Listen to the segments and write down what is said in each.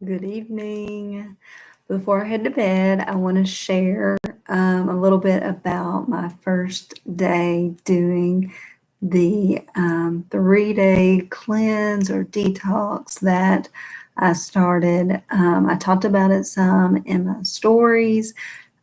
Good evening. Before I head to bed, I want to share a little bit about my first day doing the 3-day cleanse or detox that I started. I talked about it some in my stories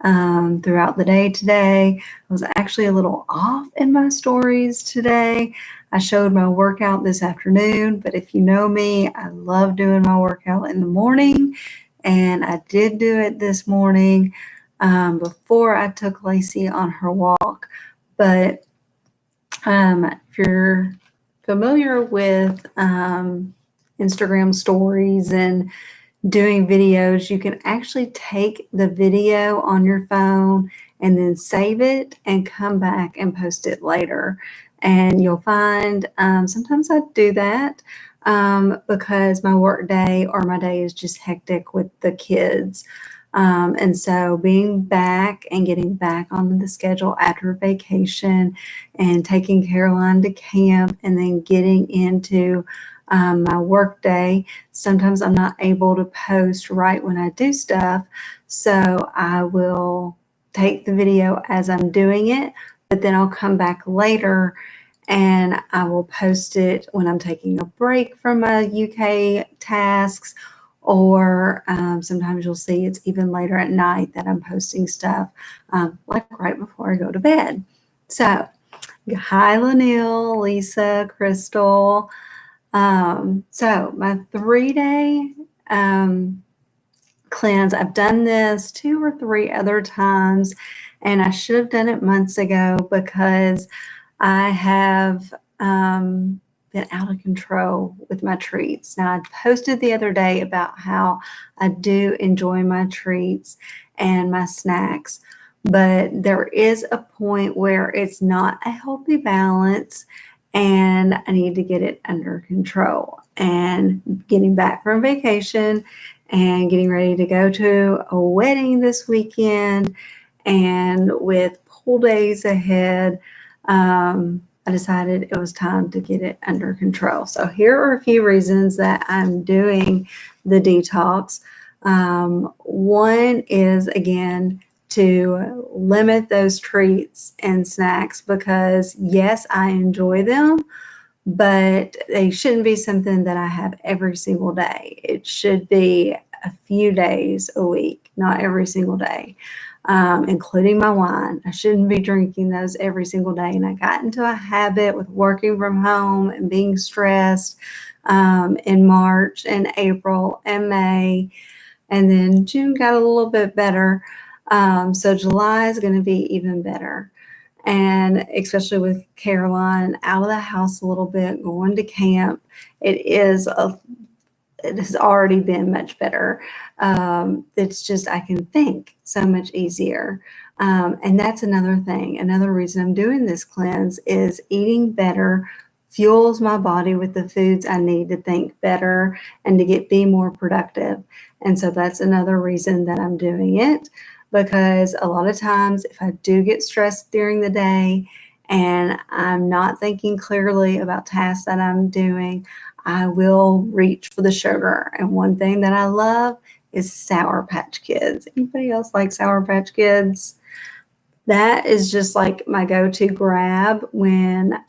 throughout the day today. I was actually a little off in my stories today. I showed my workout this afternoon, but if you know me, I love doing my workout in the morning, and I did do it this morning before I took Lacey on her walk. But if you're familiar with Instagram stories and doing videos, you can actually take the video on your phone and then save it and come back and post it later. And you'll find sometimes I do that because my work day or my day is just hectic with the kids. And so being back and getting back onto the schedule after vacation and taking Caroline to camp and then getting into my work day, sometimes I'm not able to post right when I do stuff. So I will take the video as I'm doing it, but then I'll come back later and I will post it when I'm taking a break from my UK tasks, or sometimes you'll see it's even later at night that I'm posting stuff, like right before I go to bed. So, hi, Lanil, Lisa, Crystal. So my 3-day cleanse, I've done this 2 or 3 other times, and I should have done it months ago because I have been out of control with my treats. Now, I posted the other day about how I do enjoy my treats and my snacks, but there is a point where it's not a healthy balance, and I need to get it under control. And getting back from vacation and getting ready to go to a wedding this weekend, and with pool days ahead, I decided it was time to get it under control. So here are a few reasons that I'm doing the detox. One is, again, to limit those treats and snacks because, yes, I enjoy them, but they shouldn't be something that I have every single day. It should be a few days a week, not every single day. Including my wine. I shouldn't be drinking those every single day. And I got into a habit with working from home and being stressed in March and April and May. And then June got a little bit better. So July is going to be even better. And especially with Caroline out of the house a little bit, going to camp, it has already been much better. It's just I can think so much easier. And that's another thing. Another reason I'm doing this cleanse is eating better fuels my body with the foods I need to think better and to be more productive. And so that's another reason that I'm doing it, because a lot of times if I do get stressed during the day and I'm not thinking clearly about tasks that I'm doing, I will reach for the sugar. And one thing that I love is Sour Patch Kids. Anybody else like Sour Patch Kids? That is just like my go-to grab when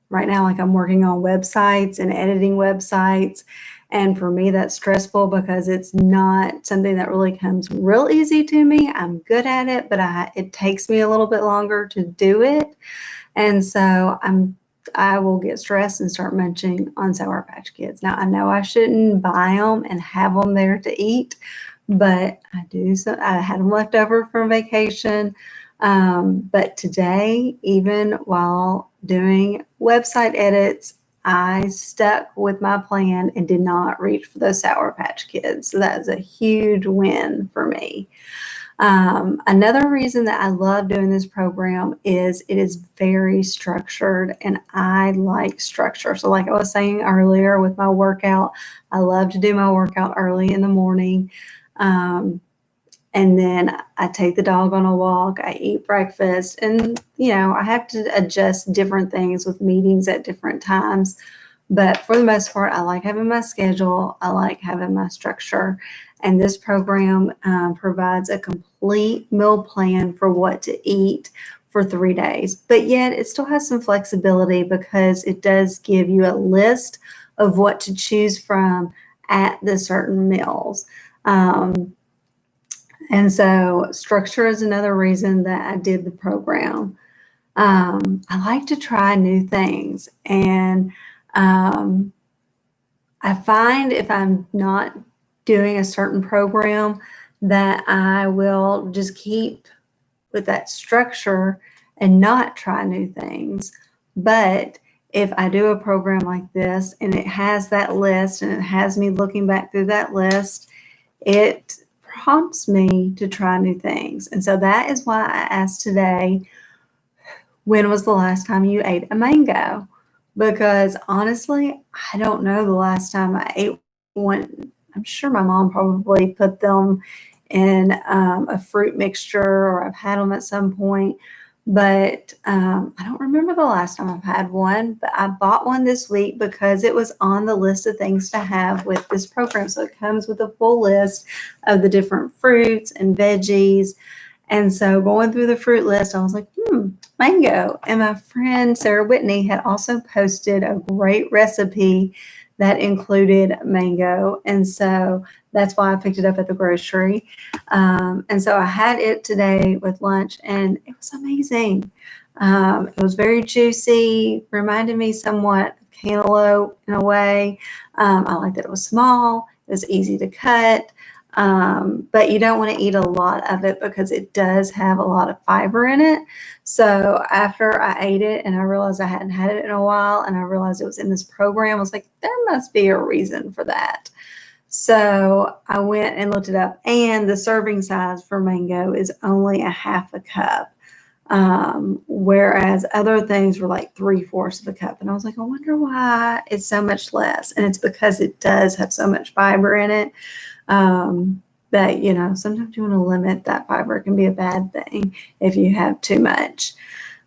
right now, like I'm working on websites and editing websites. And for me, that's stressful because it's not something that really comes real easy to me. I'm good at it, but it takes me a little bit longer to do it. And so I will get stressed and start munching on Sour Patch Kids. Now, I know I shouldn't buy them and have them there to eat, but I do. So I had them left over from vacation. But today, even while doing website edits, I stuck with my plan and did not reach for those Sour Patch Kids. So that is a huge win for me. Another reason that I love doing this program is it is very structured, and I like structure. So like I was saying earlier with my workout, I love to do my workout early in the morning. And then I take the dog on a walk, I eat breakfast, and I have to adjust different things with meetings at different times. But for the most part, I like having my schedule. I like having my structure. And this program provides a complete meal plan for what to eat for 3 days. But yet it still has some flexibility because it does give you a list of what to choose from at the certain meals. And so structure is another reason that I did the program. I like to try new things, and I find if I'm not doing a certain program that I will just keep with that structure and not try new things. But if I do a program like this and it has that list and it has me looking back through that list, it prompts me to try new things. And so that is why I asked today, when was the last time you ate a mango? Because honestly, I don't know the last time I ate one. I'm sure my mom probably put them in a fruit mixture, or I've had them at some point. But I don't remember the last time I've had one. But I bought one this week because it was on the list of things to have with this program. So it comes with a full list of the different fruits and veggies. And so going through the fruit list, I was like, mango. And my friend Sarah Whitney had also posted a great recipe that included mango. And so that's why I picked it up at the grocery. And so I had it today with lunch, and it was amazing. It was very juicy, reminded me somewhat of cantaloupe in a way. I liked that it was small, it was easy to cut. But you don't want to eat a lot of it because it does have a lot of fiber in it. So after I ate it and I realized I hadn't had it in a while, and I realized it was in this program, I was like, there must be a reason for that. So I went and looked it up, and the serving size for mango is only a half a cup. Whereas other things were like 3/4 of a cup. And I was like, I wonder why it's so much less. And it's because it does have so much fiber in it. That, sometimes you want to limit that fiber. It can be a bad thing if you have too much.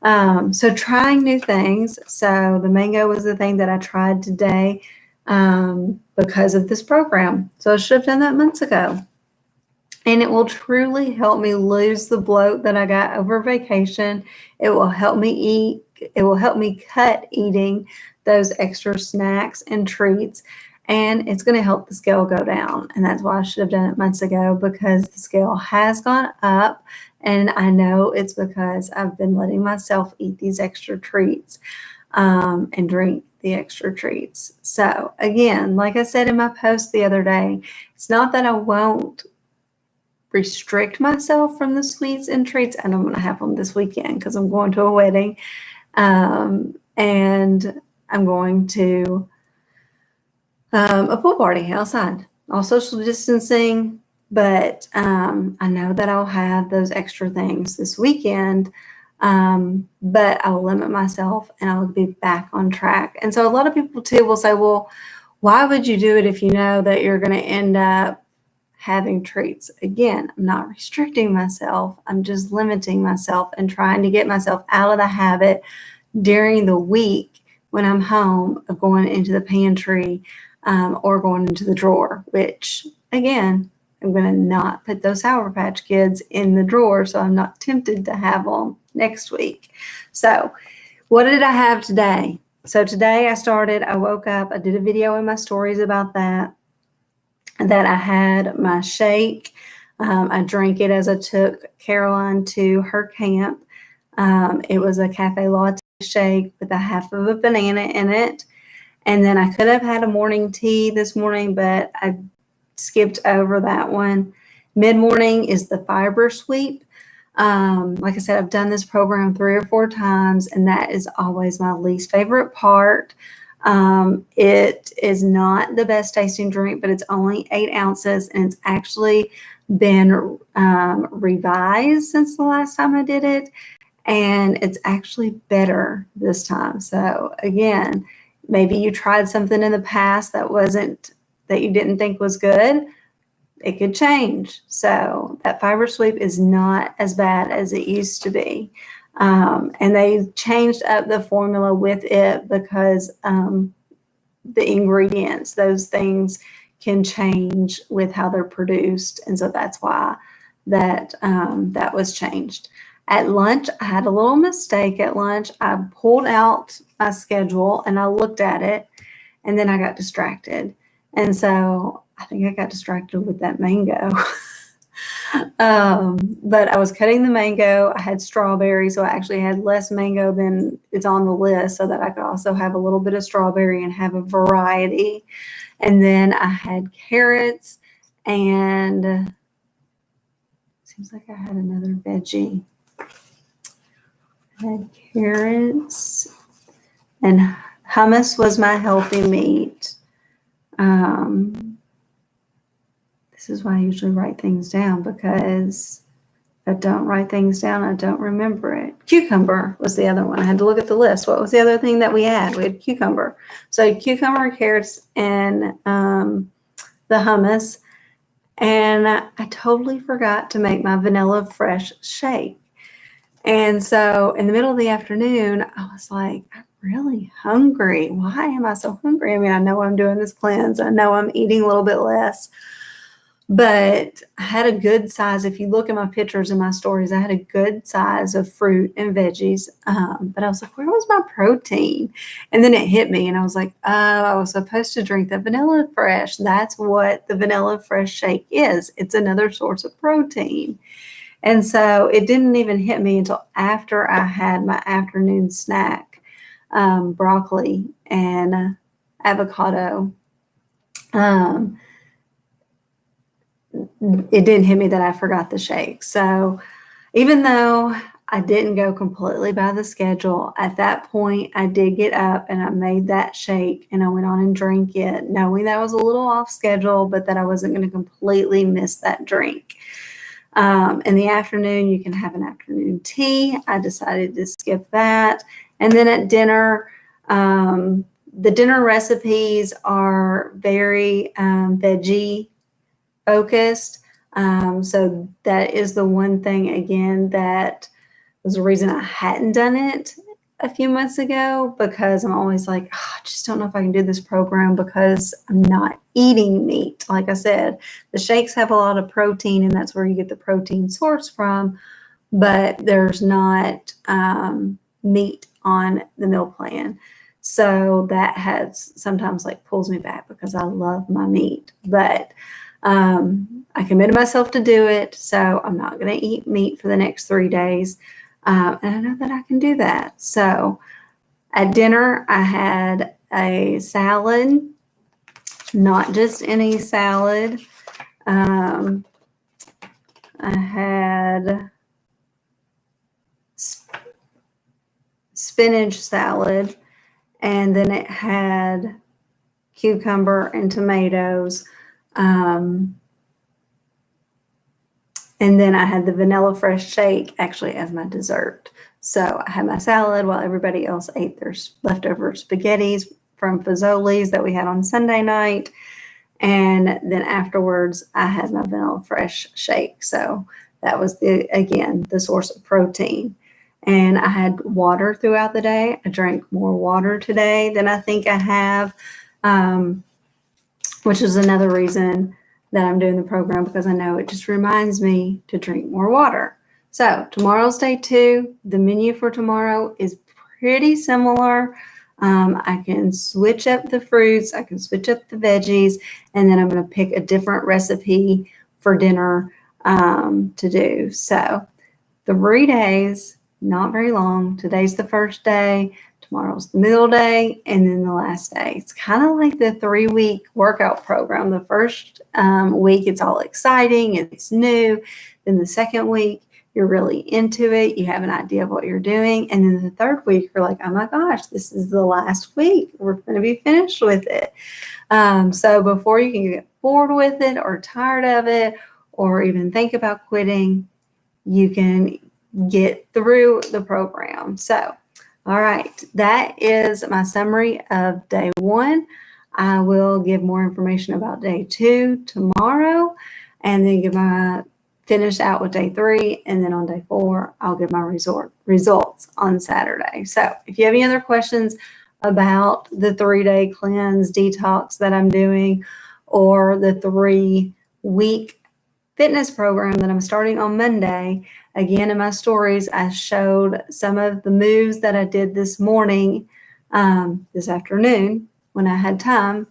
So trying new things. So the mango was the thing that I tried today because of this program. So I should have done that months ago. And it will truly help me lose the bloat that I got over vacation. It will help me eat. It will help me cut eating those extra snacks and treats. And it's going to help the scale go down. And that's why I should have done it months ago, because the scale has gone up. And I know it's because I've been letting myself eat these extra treats and drink the extra treats. So again, like I said in my post the other day, it's not that I won't restrict myself from the sweets and treats. And I'm going to have them this weekend because I'm going to a wedding. And I'm going to a pool party outside, all social distancing, but I know that I'll have those extra things this weekend, but I will limit myself and I'll be back on track. And so a lot of people too will say, well, why would you do it if you know that you're going to end up having treats? Again, I'm not restricting myself. I'm just limiting myself and trying to get myself out of the habit during the week when I'm home of going into the pantry or going into the drawer, which again, I'm going to not put those Sour Patch Kids in the drawer, so I'm not tempted to have them next week. So what did I have today? So today I woke up, I did a video in my stories about that I had my shake. I drank it as I took Caroline to her camp. It was a cafe latte shake with a half of a banana in it. And then I could have had a morning tea this morning, but I skipped over that one. Mid-morning is the fiber sweep. Like I said, I've done this program 3 or 4 times, and that is always my least favorite part. It is not the best tasting drink, but it's only 8 ounces, and it's actually been revised since the last time I did it, and it's actually better this time. So again, maybe you tried something in the past that you didn't think was good. It could change. So that fiber sweep is not as bad as it used to be. And they changed up the formula with it because the ingredients. Those things can change with how they're produced, and so that's why that was changed. At lunch, I had a little mistake at lunch. I pulled out my schedule and I looked at it, and then I got distracted. And so I think I got distracted with that mango. But I was cutting the mango. I had strawberry, so I actually had less mango than is on the list so that I could also have a little bit of strawberry and have a variety. And then I had carrots, and seems like I had another veggie. I had carrots, and hummus was my healthy meat. This is why I usually write things down, because if I don't write things down, I don't remember it. Cucumber was the other one. I had to look at the list. What was the other thing that we had? We had cucumber. So cucumber, carrots, and the hummus. And I totally forgot to make my vanilla fresh shake. And so in the middle of the afternoon, I was like, I'm really hungry. Why am I so hungry? I mean, I know I'm doing this cleanse. I know I'm eating a little bit less. But I had a good size. If you look at my pictures and my stories, I had a good size of fruit and veggies. But I was like, where was my protein? And then it hit me, and I was like, oh, I was supposed to drink the Vanilla Fresh. That's what the Vanilla Fresh shake is. It's another source of protein. And so it didn't even hit me until after I had my afternoon snack, broccoli and avocado. It didn't hit me that I forgot the shake. So even though I didn't go completely by the schedule, at that point I did get up and I made that shake and I went on and drank it, knowing that I was a little off schedule, but that I wasn't going to completely miss that drink. In the afternoon, you can have an afternoon tea. I decided to skip that. And then at dinner, the dinner recipes are very veggie focused. So that is the one thing, again, that was the reason I hadn't done it a few months ago, because I'm always like, oh, I just don't know if I can do this program because I'm not eating meat. Like I said, the shakes have a lot of protein, and that's where you get the protein source from, but there's not meat on the meal plan. So that has sometimes like pulls me back because I love my meat, but I committed myself to do it, so I'm not going to eat meat for the next 3 days. And I know that I can do that. So at dinner, I had a salad, not just any salad. I had spinach salad, and then it had cucumber and tomatoes. And then I had the Vanilla Fresh shake actually as my dessert. So I had my salad while everybody else ate their leftover spaghettis from Fazoli's that we had on Sunday night. And then afterwards, I had my Vanilla Fresh shake. So that was, again, the source of protein. And I had water throughout the day. I drank more water today than I think I have, which is another reason that I'm doing the program, because I know it just reminds me to drink more water. So tomorrow's day 2. The menu for tomorrow is pretty similar. I can switch up the fruits, I can switch up the veggies, and then I'm going to pick a different recipe for dinner to do. So 3 days, not very long. Today's the first day. Tomorrow's the middle day, and then the last day. It's kind of like the 3-week workout program. The first week, it's all exciting, it's new. Then the second week, you're really into it. You have an idea of what you're doing. And then the third week, you're like, oh my gosh, this is the last week. We're going to be finished with it. So before you can get bored with it or tired of it or even think about quitting, you can get through the program. So all right, that is my summary of day 1. I will give more information about day 2 tomorrow, and then finish out with day 3, and then on day 4, I'll give my results on Saturday. So if you have any other questions about the 3-day cleanse detox that I'm doing, or the 3-week fitness program that I'm starting on Monday. Again, in my stories, I showed some of the moves that I did this morning, this afternoon when I had time.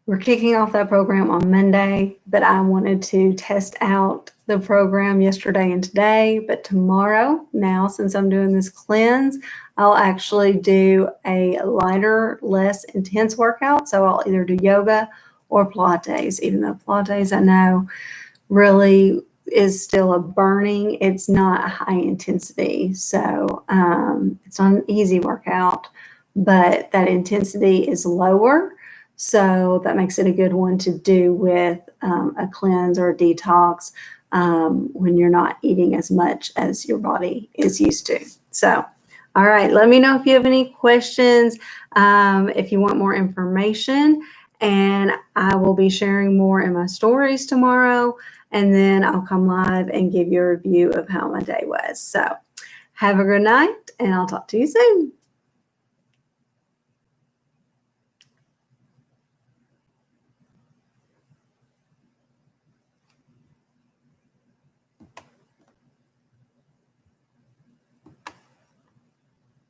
We're kicking off that program on Monday, but I wanted to test out the program yesterday and today. But tomorrow, now, since I'm doing this cleanse, I'll actually do a lighter, less intense workout. So I'll either do yoga or Pilates, even though Pilates, I know, really is still a burning. It's not a high intensity. So it's not an easy workout, but that intensity is lower. So that makes it a good one to do with a cleanse or a detox when you're not eating as much as your body is used to. So, all right, let me know if you have any questions, if you want more information, and I will be sharing more in my stories tomorrow, and then I'll come live and give you a review of how my day was. So have a good night, and I'll talk to you soon.